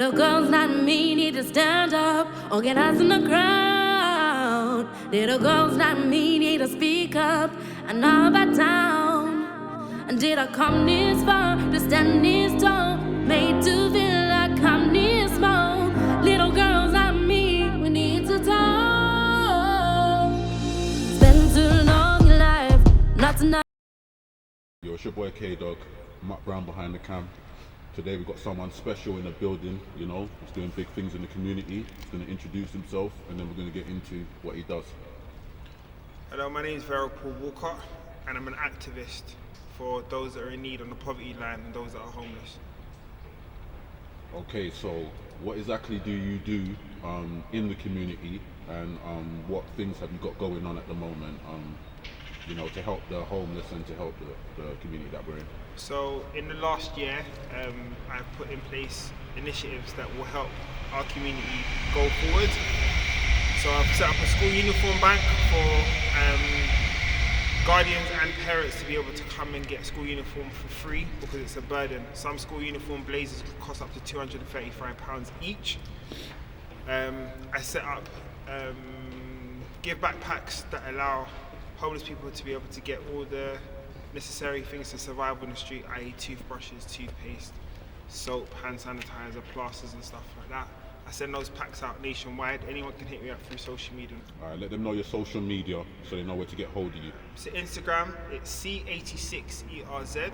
Little girls like me need to stand up, organize in the crowd. Little girls like me need to speak up and not back down. And did I come this far to stand this tall? Made to feel like I'm this small. Little girls like me, we need to talk. Spend too long in life, not tonight. Yo, it's your boy K-Dog, Matt Brown behind the cam. Today we've got someone special in the building, you know, he's doing big things in the community. He's going to introduce himself and then we're going to get into what he does. Hello, my name is Paul-Walcott and I'm an activist for those that are in need on the poverty line and those that are homeless. Okay, so what exactly do you do in the community, and what things have you got going on at the moment, you know, to help the homeless and to help the community that we're in? So in the last year, I've put in place initiatives that will help our community go forward. So I've set up a school uniform bank for guardians and parents to be able to come and get school uniform for free because it's a burden. Some school uniform blazers cost up to £235 each. I set up give back packs that allow homeless people to be able to get all the necessary things to survive on the street, i.e. toothbrushes, toothpaste, soap, hand sanitizer, plasters and stuff like that. I send those packs out nationwide. Anyone can hit me up through social media. Alright, let them know your social media so they know where to get hold of you. So Instagram, it's C86ERZ,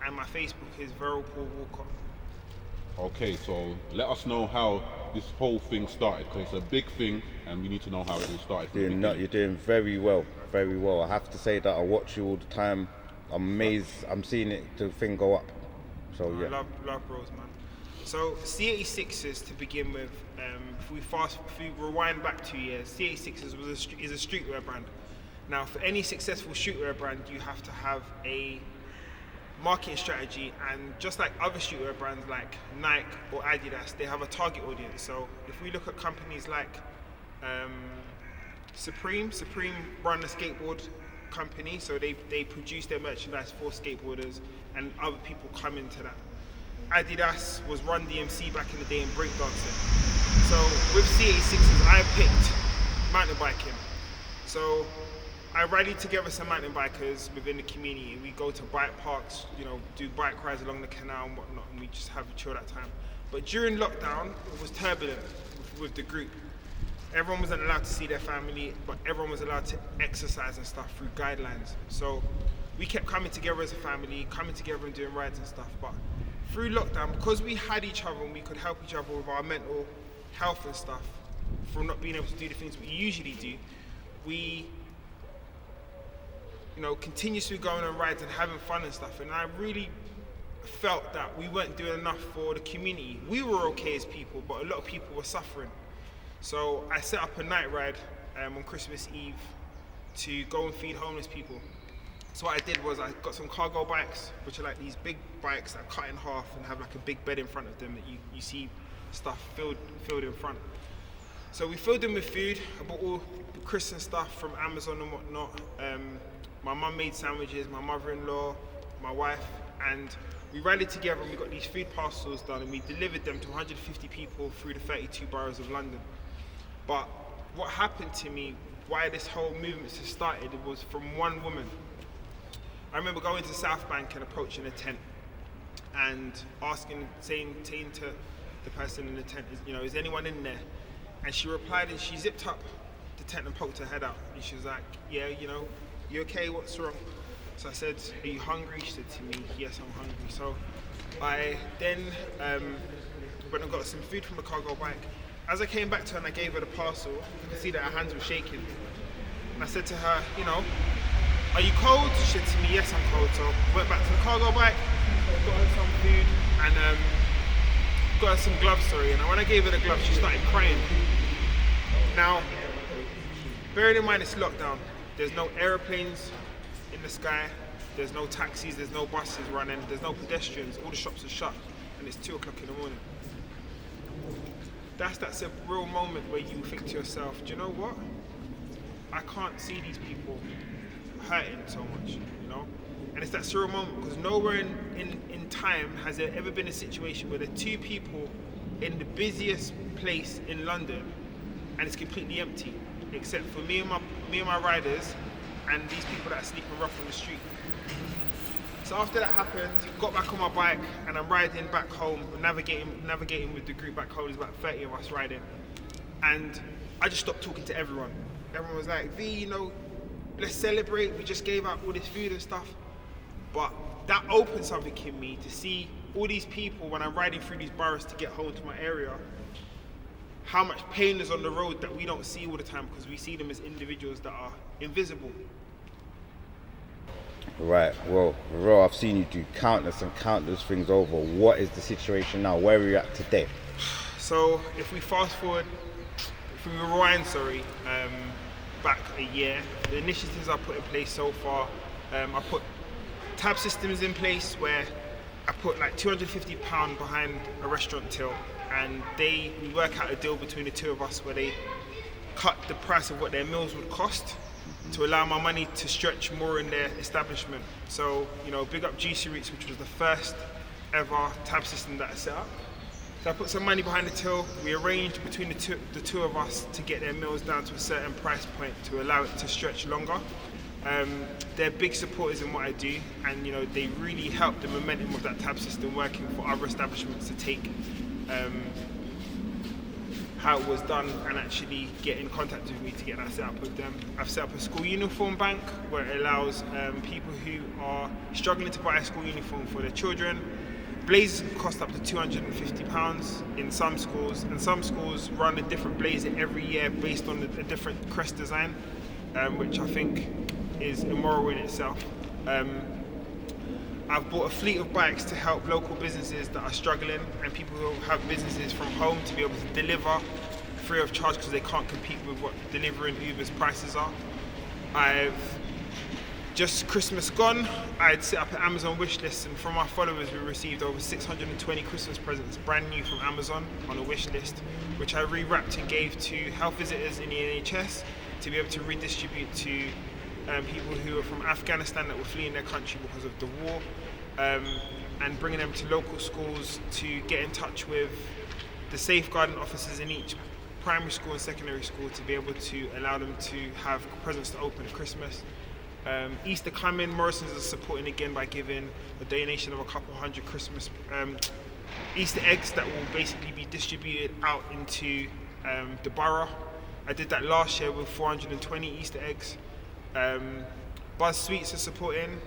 and my Facebook is Verral Paul-Walcott. Okay, so let us know how this whole thing started, because it's a big thing and we need to know how it all started. You're doing very well, very well. I have to say that I watch you all the time. I'm amazed. I'm seeing the thing go up. So yeah. Love bros, man. So C86ERZ, to begin with, if we rewind back 2 years, C86ERZ is a streetwear brand. Now, for any successful streetwear brand, you have to have a marketing strategy, and just like other streetwear brands like Nike or Adidas, they have a target audience. So if we look at companies like Supreme run a skateboard company, so they produce their merchandise for skateboarders, and other people come into that. Adidas was Run DMC back in the day in breakdancing. So with C86ERZ, I picked mountain biking. So I rallied together some mountain bikers within the community. We go to bike parks, you know, do bike rides along the canal and whatnot, and we just have a chill that time. But during lockdown, it was turbulent with the group. Everyone wasn't allowed to see their family, but everyone was allowed to exercise and stuff through guidelines. So we kept coming together as a family, coming together and doing rides and stuff. But through lockdown, because we had each other and we could help each other with our mental health and stuff, from not being able to do the things we usually do, we, you know, continuously going on rides and having fun and stuff. And I really felt that we weren't doing enough for the community. We were okay as people, but a lot of people were suffering. So I set up a night ride on Christmas Eve to go and feed homeless people. So what I did was I got some cargo bikes, which are like these big bikes that cut in half and have like a big bed in front of them that you see stuff filled in front. So we filled them with food. I bought all the Christmas stuff from Amazon and whatnot. My mum made sandwiches, my mother-in-law, my wife, and we rallied together and we got these food parcels done and we delivered them to 150 people through the 32 boroughs of London. But what happened to me, why this whole movement started, it was from one woman. I remember going to South Bank and approaching a tent and saying to the person in the tent, you know, is anyone in there? And she replied and she zipped up the tent and poked her head out. And she was like, yeah, you know, you okay, what's wrong? So I said, are you hungry? She said to me, yes, I'm hungry. So I then went and got some food from the cargo bike. As I came back to her and I gave her the parcel, you can see that her hands were shaking. And I said to her, you know, are you cold? She said to me, yes, I'm cold. So I went back to the cargo bike, got her some food, and got her some gloves, sorry. And when I gave her the gloves, she started crying. Now, bearing in mind it's lockdown, there's no aeroplanes in the sky, there's no taxis, there's no buses running, there's no pedestrians, all the shops are shut, and it's 2 o'clock in the morning. That's a real moment where you think to yourself, do you know what? I can't see these people hurting so much, you know? And it's that surreal moment because nowhere in time has there ever been a situation where the two people in the busiest place in London, and it's completely empty, except for me and my riders, and these people that are sleeping rough on the street. So after that happened, got back on my bike, and I'm riding back home, navigating with the group back home. There's about 30 of us riding, and I just stopped talking to everyone. Everyone was like, V, you know, let's celebrate. We just gave out all this food and stuff. But that opened something in me to see all these people when I'm riding through these boroughs to get home to my area, how much pain is on the road that we don't see all the time because we see them as individuals that are invisible. Right, well, Verral, I've seen you do countless and countless things over. What is the situation now? Where are you at today? So if we fast forward, if we rewind, back a year, the initiatives I put in place so far, I put tab systems in place where I put like £250 behind a restaurant till, and we work out a deal between the two of us where they cut the price of what their meals would cost to allow my money to stretch more in their establishment. So, you know, big up GC Roots, which was the first ever tab system that I set up. So I put some money behind the till. We arranged between the two of us to get their meals down to a certain price point to allow it to stretch longer. They're big supporters in what I do, and you know they really help the momentum of that tab system working for other establishments to take how it was done and actually get in contact with me to get that set up with them. I've set up a school uniform bank where it allows people who are struggling to buy a school uniform for their children. Blazers can cost up to £250 in some schools, and some schools run a different blazer every year based on a different crest design, which I think is immoral in itself. I've bought a fleet of bikes to help local businesses that are struggling and people who have businesses from home to be able to deliver free of charge because they can't compete with what delivering Uber's prices are. Just Christmas gone, I'd set up an Amazon wish list, and from our followers we received over 620 Christmas presents brand new from Amazon on a wish list, which I rewrapped and gave to health visitors in the NHS to be able to redistribute to people who are from Afghanistan that were fleeing their country because of the war, and bringing them to local schools to get in touch with the safeguarding officers in each primary school and secondary school to be able to allow them to have presents to open at Christmas. Easter coming, Morrison's is supporting again by giving a donation of a couple hundred Christmas Easter eggs that will basically be distributed out into the borough. I did that last year with 420 Easter eggs. Buzz Sweets are supporting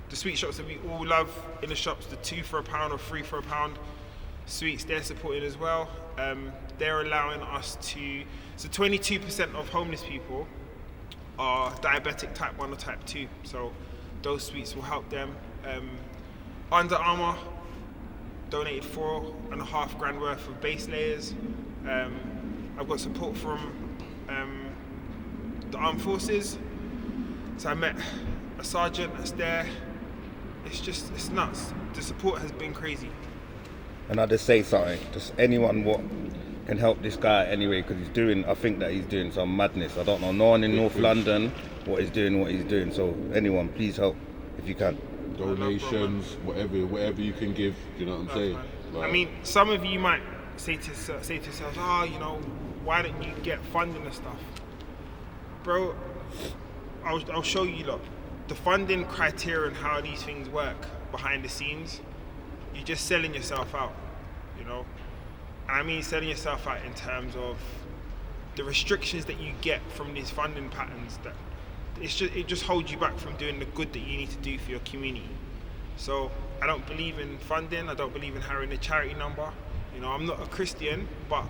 the sweet shops that we all love in the shops, the 2 for £1 or 3 for £1 sweets, they're supporting as well. They're allowing us to, so 22% of homeless people are diabetic type 1 or type 2, so those sweets will help them. Under Armour donated £4.5 grand worth of base layers. I've got support from the armed forces, so I met a sergeant that's there. It's nuts. The support has been crazy. And I'll just say something, just anyone what can help this guy anyway, because I think that he's doing some madness. I don't know, no one in North London what he's doing, so anyone please help if you can. Donations, whatever you can give, you know what I'm saying? Like, I mean, some of you might say to yourselves, you know, why don't you get funding and stuff? Bro, I'll show you, look, the funding criteria and how these things work behind the scenes. You're just selling yourself out, you know? And I mean selling yourself out in terms of the restrictions that you get from these funding patterns, that it just holds you back from doing the good that you need to do for your community. So I don't believe in funding, I don't believe in hiring a charity number. You know, I'm not a Christian, but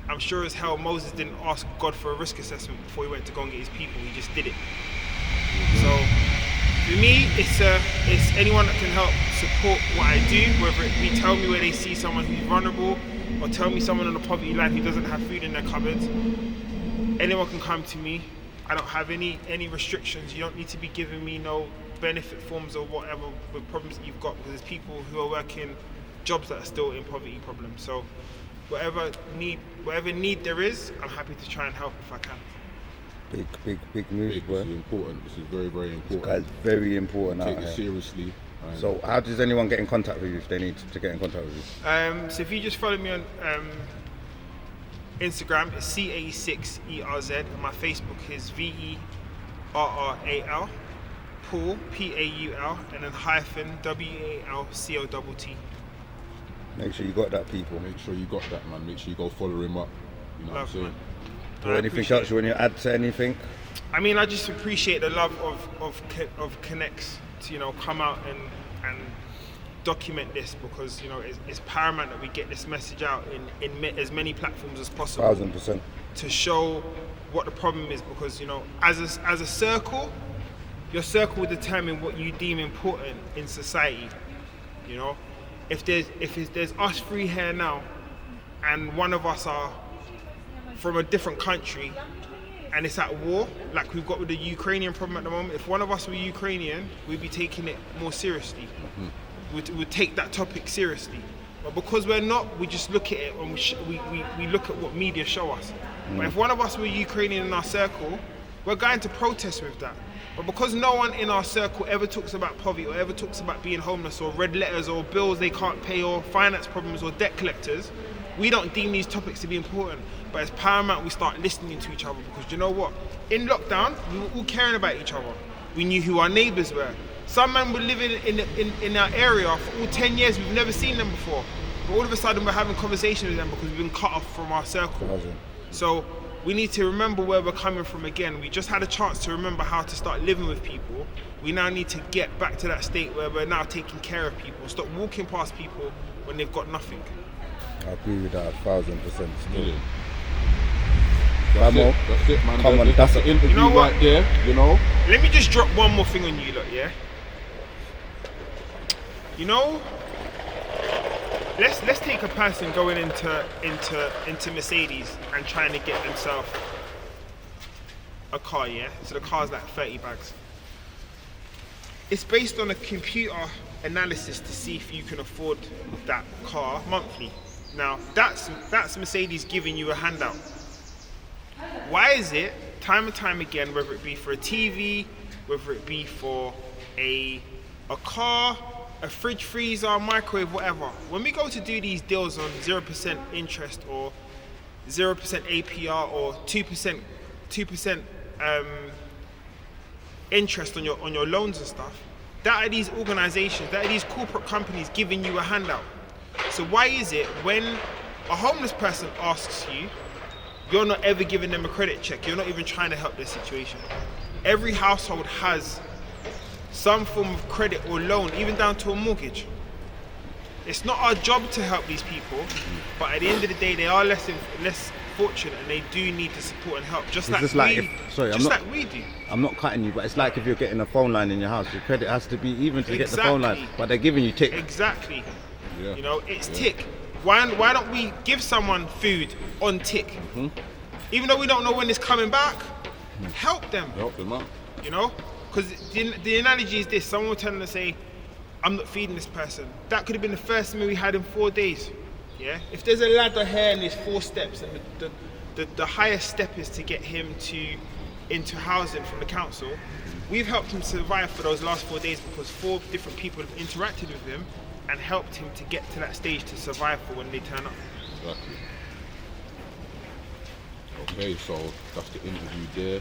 I'm sure as hell Moses didn't ask God for a risk assessment before he went to go and get his people, he just did it. So for me, it's anyone that can help support what I do, whether it be tell me where they see someone who's vulnerable, or tell me someone on the poverty line who doesn't have food in their cupboards. Anyone can come to me. I don't have any restrictions. You don't need to be giving me no benefit forms or whatever with problems that you've got, because there's people who are working jobs that are still in poverty problems. So whatever need there is, I'm happy to try and help if I can. Big moves, bro. This is important. This is very, very important. This guy's very important out Take here. it seriously. So how does anyone get in contact with you if they need to get in contact with you? So if you just follow me on Instagram, it's C86ERZ, and my Facebook is VERRAL Paul, PAUL, and then -WALCOTT. Make sure you got that, people. Make sure you got that, man. Make sure you go follow him up. You know what I'm saying? Or anything else you want to add to anything? I mean, I just appreciate the love of KONNECX to come out and document this, because it's paramount that we get this message out in as many platforms as possible. 1000%. To show what the problem is, because as a circle, your circle will determine what you deem important in society. If there's us three here now, and one of us are from a different country, and it's at war, like we've got with the Ukrainian problem at the moment. If one of us were Ukrainian, we'd be taking it more seriously. We'd take that topic seriously. But because we're not, we just look at it and we look at what media show us. But if one of us were Ukrainian in our circle, we're going to protest with that. But because no one in our circle ever talks about poverty, or ever talks about being homeless, or red letters, or bills they can't pay, or finance problems, or debt collectors, we don't deem these topics to be important. But it's paramount we start listening to each other, because you know what? In lockdown, we were all caring about each other. We knew who our neighbours were. Some men were living in our area for all 10 years, we've never seen them before. But all of a sudden we're having conversations with them because we've been cut off from our circle. So we need to remember where we're coming from again. We just had a chance to remember how to start living with people. We now need to get back to that state where we're now taking care of people. Stop walking past people when they've got nothing. I agree with that 1000%. Still. That's it, man. Come on, that's the interview right there, Let me just drop one more thing on you lot, yeah? Let's take a person going into Mercedes and trying to get themselves a car, yeah? So the car's like 30 bags. It's based on a computer analysis to see if you can afford that car monthly. Now, that's Mercedes giving you a handout. Why is it, time and time again, whether it be for a TV, whether it be for a car, a fridge, freezer, microwave, whatever, when we go to do these deals on 0% interest or 0% APR or 2% interest on your loans and stuff, that are these organizations, that are these corporate companies giving you a handout. So why is it when a homeless person asks you, you're not ever giving them a credit check, you're not even trying to help their situation? Every household has some form of credit or loan, even down to a mortgage. It's not our job to help these people, but at the end of the day, they are less fortunate, and they do need the support and help, just like we do. I'm not cutting you, but it's like if you're getting a phone line in your house, your credit has to be even to get the phone line, but they're giving you tick. Exactly. Yeah. It's tick. Why don't we give someone food on tick? Even though we don't know when it's coming back, help them. Help them out. Because the analogy is this: someone will tell them to say, I'm not feeding this person. That could have been the first meal we had in 4 days. Yeah. If there's a ladder here and there's 4 steps, and the highest step is to get him into housing from the council, we've helped him survive for those last 4 days because 4 different people have interacted with him and helped him to get to that stage to survive for when they turn up. Exactly. Okay, so that's the interview there,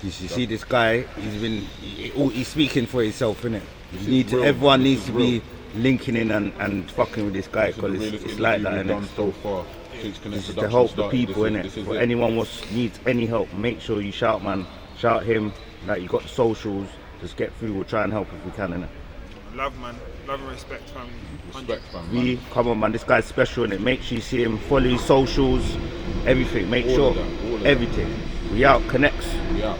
You see this guy, he's speaking for himself, innit? Everyone needs to be linking in and fucking with this guy, because it's like that, innit? So far, this is to help the people, innit? For anyone needs any help, make sure you shout, man. Shout him, like you got the socials, just get through, we'll try and help if we can, innit? Love, man. Love and respect, family. Respect, family. Come on, man, this guy's special, innit? Make sure you see him, follow his socials, everything, make sure, everything. We out, KONNECX. We out.